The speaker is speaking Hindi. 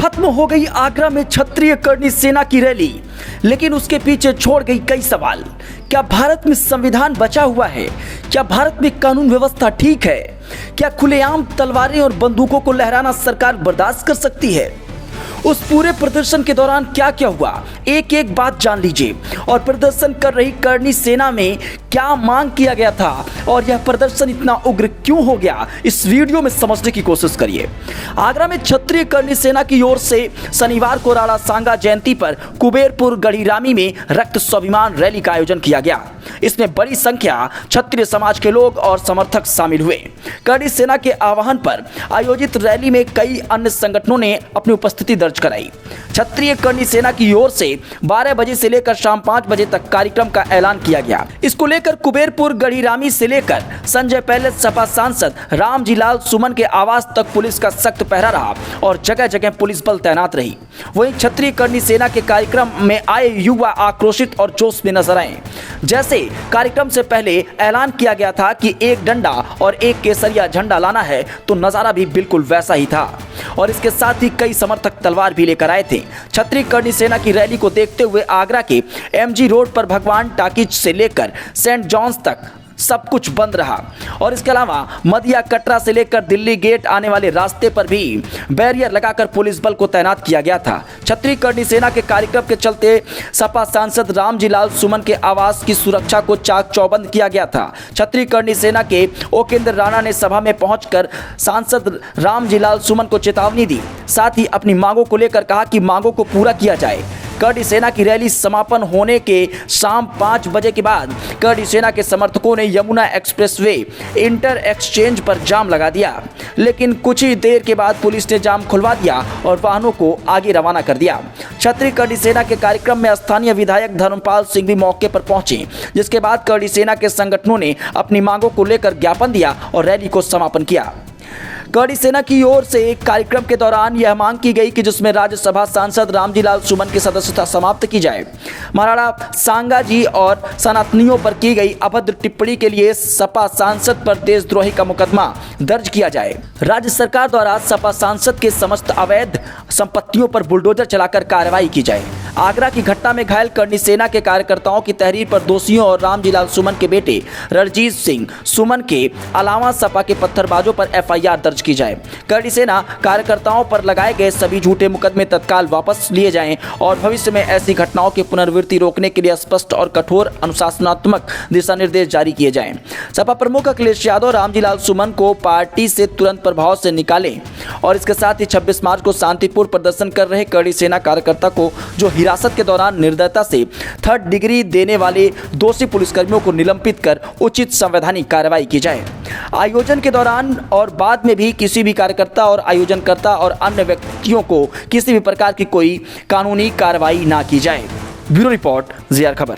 खत्म हो गई आगरा में क्षत्रिय करनी सेना की रैली, लेकिन उसके पीछे छोड़ गई कई सवाल। क्या भारत में संविधान बचा हुआ है? क्या भारत में कानून व्यवस्था ठीक है? क्या खुलेआम तलवारें और बंदूकों को लहराना सरकार बर्दाश्त कर सकती है? उस पूरे प्रदर्शन के दौरान क्या क्या हुआ, एक एक बात जान लीजिए। और प्रदर्शन कर रही करनी सेना में क्या मांग किया गया था और यह प्रदर्शन इतना उग्र क्यों हो गया, इस वीडियो में समझने की कोशिश करिए। आगरा में क्षत्रिय करनी सेना की ओर से शनिवार को राणा सांगा जयंती पर कुबेरपुर गढ़ीरामी में रक्त स्वाभिमान रैली का आयोजन किया गया। इसमें बड़ी संख्या क्षत्रिय समाज के लोग और समर्थक शामिल हुए। करनी सेना के आह्वान पर आयोजित रैली में कई अन्य संगठनों ने अपनी उपस्थिति दर्ज कराई। क्षत्रिय करनी सेना की ओर से 12 बजे से लेकर शाम 5 बजे तक कार्यक्रम का ऐलान किया गया। इसको लेकर कुबेरपुर गढ़ीरामी से लेकर संजय पैलेस सपा सांसद रामजी लाल सुमन के आवास तक पुलिस का सख्त पहरा रहा और जगह जगह पुलिस बल तैनात रही। वहीं क्षत्रिय करनी सेना के कार्यक्रम में आए युवा आक्रोशित और जोश में नजर आए। जैसे कार्यक्रम से पहले ऐलान किया गया था कि एक डंडा और एक केसरिया झंडा लाना है, तो नजारा भी बिल्कुल वैसा ही था और इसके साथ ही कई समर्थक तलवार भी लेकर आए थे। क्षत्रिय करनी सेना की रैली को देखते हुए आगरा के एमजी रोड पर भगवान टाकीज से लेकर सेंट जॉन्स तक सब कुछ बंद रहा और इसके अलावा मदिया कटरा से लेकर दिल्ली गेट आने वाले रास्ते पर भी बैरियर लगाकर पुलिस बल को तैनात किया गया था। क्षत्रिय करनी सेना के कार्यक्रम के चलते सपा सांसद रामजी लाल सुमन के आवास की सुरक्षा को चाक चौबंद किया गया था। क्षत्रिय करनी सेना के ओकेंद्र राणा ने सभा में पहुंचकर सांसद रामजी लाल सुमन को चेतावनी दी, साथ ही अपनी मांगों को लेकर कहा कि मांगों को पूरा किया जाए। करनी सेना की रैली समापन होने के शाम 5 बजे के बाद करनी सेना के समर्थकों ने यमुना एक्सप्रेसवे इंटर एक्सचेंज पर जाम लगा दिया, लेकिन कुछ ही देर के बाद पुलिस ने जाम खुलवा दिया और वाहनों को आगे रवाना कर दिया। क्षत्रिय करनी सेना के कार्यक्रम में स्थानीय विधायक धर्मपाल सिंह भी मौके पर पहुंचे, जिसके बाद करनी सेना के संगठनों ने अपनी मांगों को लेकर ज्ञापन दिया और रैली को समापन किया। करनी सेना की ओर से एक कार्यक्रम के दौरान यह मांग की गई कि जिसमें राज्यसभा सांसद रामजी लाल सुमन की सदस्यता समाप्त की जाए। महाराणा सांगा जी और सनातनियों पर की गई अभद्र टिप्पणी के लिए सपा सांसद पर देशद्रोही का मुकदमा दर्ज किया जाए। राज्य सरकार द्वारा सपा सांसद के समस्त अवैध संपत्तियों पर बुलडोजर चलाकर कार्रवाई की जाए। आगरा की घटना में घायल करनी सेना के कार्यकर्ताओं की तहरीर पर दोषियों और रामजी लाल सुमन के बेटे रणजीत सिंह सुमन के अलावा सपा के पत्थरबाजों पर एफआईआर दर्ज की जाए। करनी सेना कार्यकर्ताओं पर लगाए गए सभी झूठे मुकदमे तत्काल वापस लिए जाएं और भविष्य में ऐसी घटनाओं की पुनरावृत्ति रोकने के लिए स्पष्ट और कठोर अनुशासनात्मक दिशा निर्देश जारी किए जाएं। सपा प्रमुख अखिलेश यादव रामजी लाल सुमन को पार्टी से तुरंत प्रभाव से निकालें और इसके साथ ही 26 मार्च को शांतिपूर्ण प्रदर्शन कर रहे करनी सेना कार्यकर्ता को जो हिरासत के दौरान निर्दयता से 3rd डिग्री देने वाले दोषी पुलिसकर्मियों को निलंबित कर उचित संवैधानिक कार्रवाई की जाए। आयोजन के दौरान और बाद में भी किसी भी कार्यकर्ता और आयोजनकर्ता और अन्य व्यक्तियों को किसी भी प्रकार की कोई कानूनी कार्रवाई ना की जाए। ब्यूरो रिपोर्ट, ZR खबर।